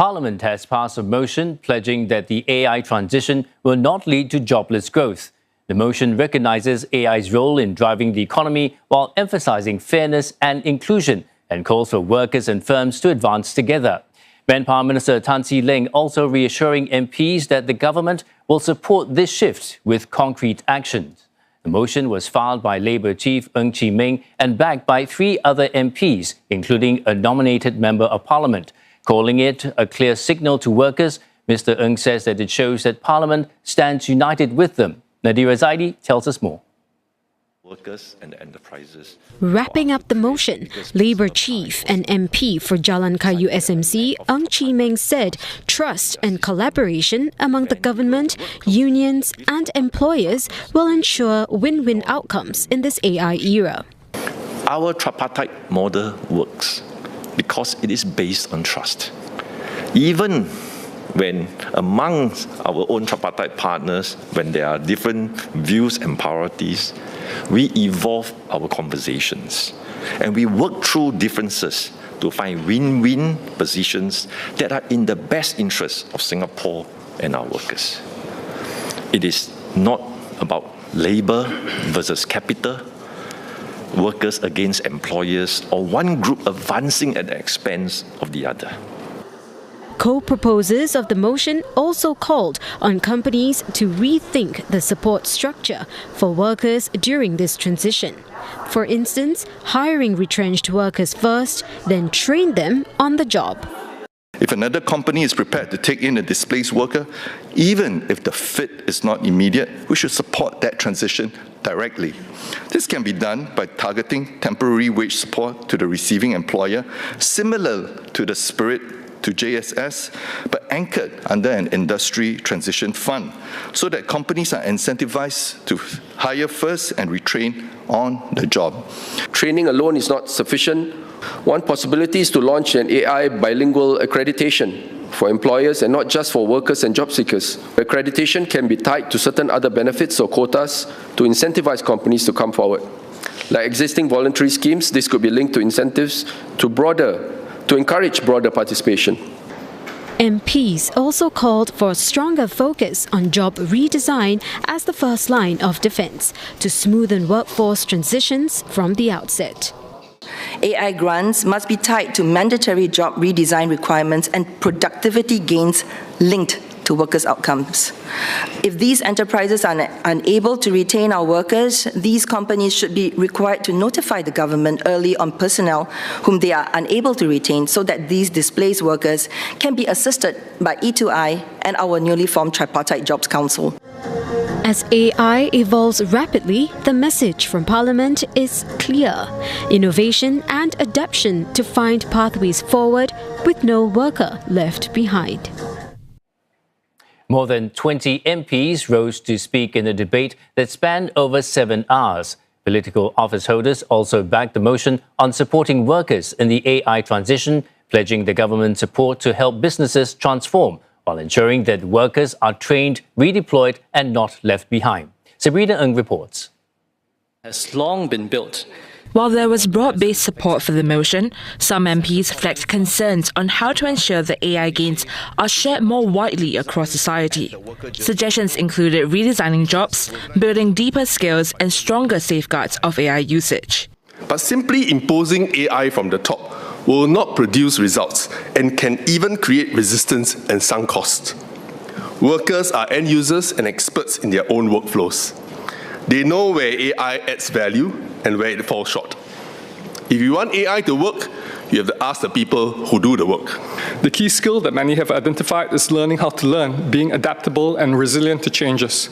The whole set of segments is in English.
Parliament has passed a motion pledging that the AI transition will not lead to jobless growth. The motion recognizes AI's role in driving the economy while emphasizing fairness and inclusion and calls for workers and firms to advance together. Manpower Minister Leng also reassuring MPs that the government will support this shift with concrete actions. The motion was filed by Labour Chief Ng Chee Meng and backed by 3 other MPs, including a nominated Member of Parliament. Calling it a clear signal to workers, Mr. Ng says that it shows that Parliament stands united with them. Nadira Zaidi tells us more. Workers and enterprises. Wrapping up the motion, Labour Chief and MP for Jalan Kayu SMC, Ng Chee Meng said trust and collaboration among the government, unions and employers will ensure win-win outcomes in this AI era. Our tripartite model works because it is based on trust. Even when amongst our own tripartite partners, when there are different views and priorities, we evolve our conversations and we work through differences to find win-win positions that are in the best interest of Singapore and our workers. It is not about labor versus capital, workers against employers, or one group advancing at the expense of the other. Co-proposers of the motion also called on companies to rethink the support structure for workers during this transition. For instance, hiring retrenched workers first, then train them on the job. If another company is prepared to take in a displaced worker, even if the fit is not immediate, we should support that transition directly. This can be done by targeting temporary wage support to the receiving employer, similar to the spirit to JSS, but anchored under an industry transition fund, so that companies are incentivized to hire first and retrain on the job. Training alone is not sufficient. One possibility is to launch an AI bilingual accreditation for employers and not just for workers and job seekers. Accreditation can be tied to certain other benefits or quotas to incentivize companies to come forward. Like existing voluntary schemes, this could be linked to incentives to encourage broader participation. MPs also called for a stronger focus on job redesign as the first line of defence to smoothen workforce transitions from the outset. AI grants must be tied to mandatory job redesign requirements and productivity gains linked to workers' outcomes. If these enterprises are unable to retain our workers, these companies should be required to notify the government early on personnel whom they are unable to retain, so that these displaced workers can be assisted by E2I and our newly formed Tripartite Jobs Council. As AI evolves rapidly, the message from Parliament is clear: innovation and adaptation to find pathways forward with no worker left behind. More than 20 MPs rose to speak in a debate that spanned over 7 hours. Political office holders also backed the motion on supporting workers in the AI transition, pledging the government support to help businesses transform while ensuring that workers are trained, redeployed and not left behind. Sabrina Ng reports. Has long been built. While there was broad-based support for the motion, some MPs flagged concerns on how to ensure the AI gains are shared more widely across society. Suggestions included redesigning jobs, building deeper skills and stronger safeguards of AI usage. But simply imposing AI from the top will not produce results and can even create resistance and sunk costs. Workers are end users and experts in their own workflows. They know where AI adds value and where it falls short. If you want AI to work, you have to ask the people who do the work. The key skill that many have identified is learning how to learn, being adaptable and resilient to changes.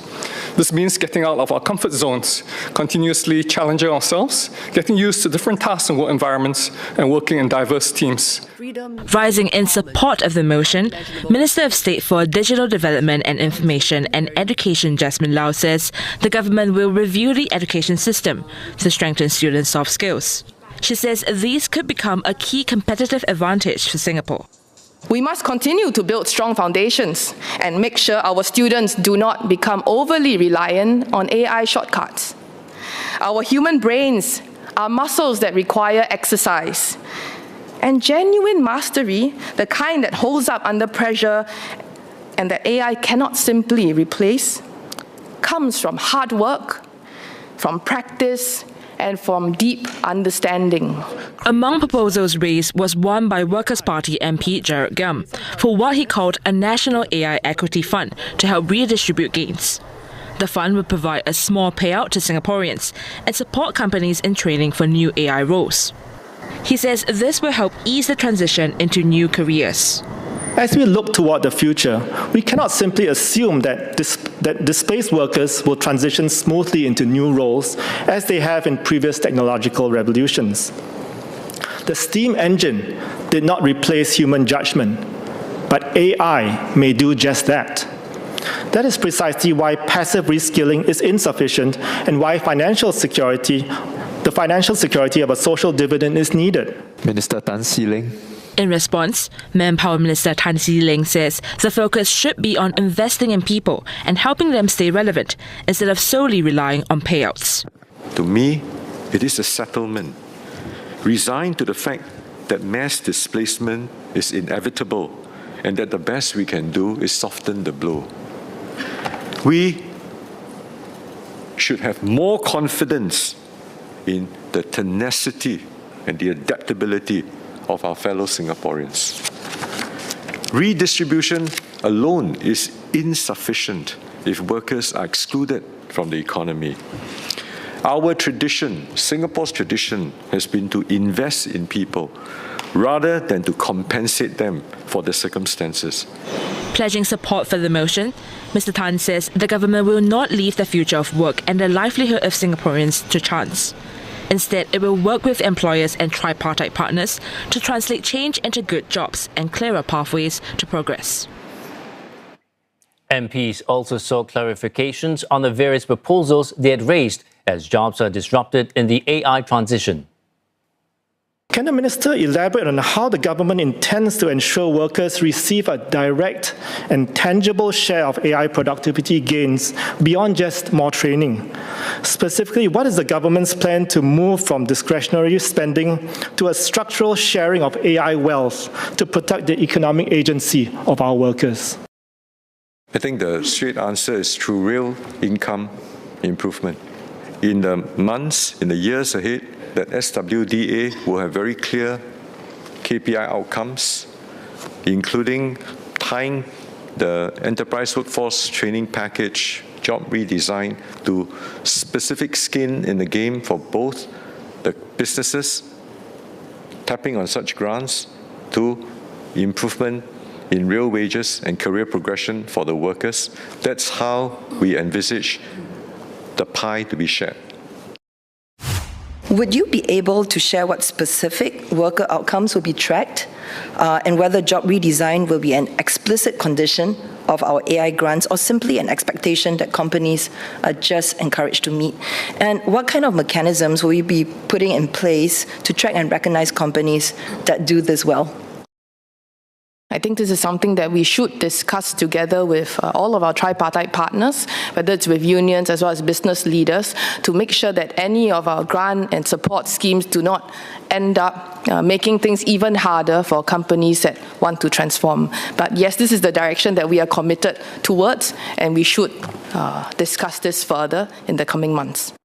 This means getting out of our comfort zones, continuously challenging ourselves, getting used to different tasks and work environments, and working in diverse teams. Rising in support of the motion, Minister of State for Digital Development and Information and Education Jasmine Lau says the government will review the education system to strengthen students' soft skills. She says these could become a key competitive advantage for Singapore. We must continue to build strong foundations and make sure our students do not become overly reliant on AI shortcuts. Our human brains are muscles that require exercise. And genuine mastery, the kind that holds up under pressure and that AI cannot simply replace, comes from hard work, from practice, and from deep understanding. Among proposals raised was one by Workers' Party MP Gerard Gum for what he called a National AI Equity Fund to help redistribute gains. The fund would provide a small payout to Singaporeans and support companies in training for new AI roles. He says this will help ease the transition into new careers. As we look toward the future, we cannot simply assume that displaced workers will transition smoothly into new roles as they have in previous technological revolutions. The steam engine did not replace human judgment, but AI may do just that. That is precisely why passive reskilling is insufficient and why the financial security of a social dividend is needed. Minister Tan See Leng. In response, Manpower Minister Tan See Leng says the focus should be on investing in people and helping them stay relevant instead of solely relying on payouts. To me, it is a settlement, resigned to the fact that mass displacement is inevitable and that the best we can do is soften the blow. We should have more confidence in the tenacity and the adaptability of our fellow Singaporeans. Redistribution alone is insufficient if workers are excluded from the economy. Our tradition, Singapore's tradition, has been to invest in people rather than to compensate them for their circumstances. Pledging support for the motion, Mr. Tan says the government will not leave the future of work and the livelihood of Singaporeans to chance. Instead, it will work with employers and tripartite partners to translate change into good jobs and clearer pathways to progress. MPs also sought clarifications on the various proposals they had raised as jobs are disrupted in the AI transition. Can the Minister elaborate on how the government intends to ensure workers receive a direct and tangible share of AI productivity gains beyond just more training? Specifically, what is the government's plan to move from discretionary spending to a structural sharing of AI wealth to protect the economic agency of our workers? I think the straight answer is through real income improvement. In the months, in the years ahead, that SWDA will have very clear KPI outcomes, including tying the enterprise workforce training package, job redesign, to specific skin in the game for both the businesses tapping on such grants to improvement in real wages and career progression for the workers. That's how we envisage the pie to be shared. Would you be able to share what specific worker outcomes will be tracked and whether job redesign will be an explicit condition of our AI grants or simply an expectation that companies are just encouraged to meet? And what kind of mechanisms will you be putting in place to track and recognize companies that do this well? I think this is something that we should discuss together with all of our tripartite partners, whether it's with unions as well as business leaders, to make sure that any of our grant and support schemes do not end up making things even harder for companies that want to transform. But yes, this is the direction that we are committed towards, and we should discuss this further in the coming months.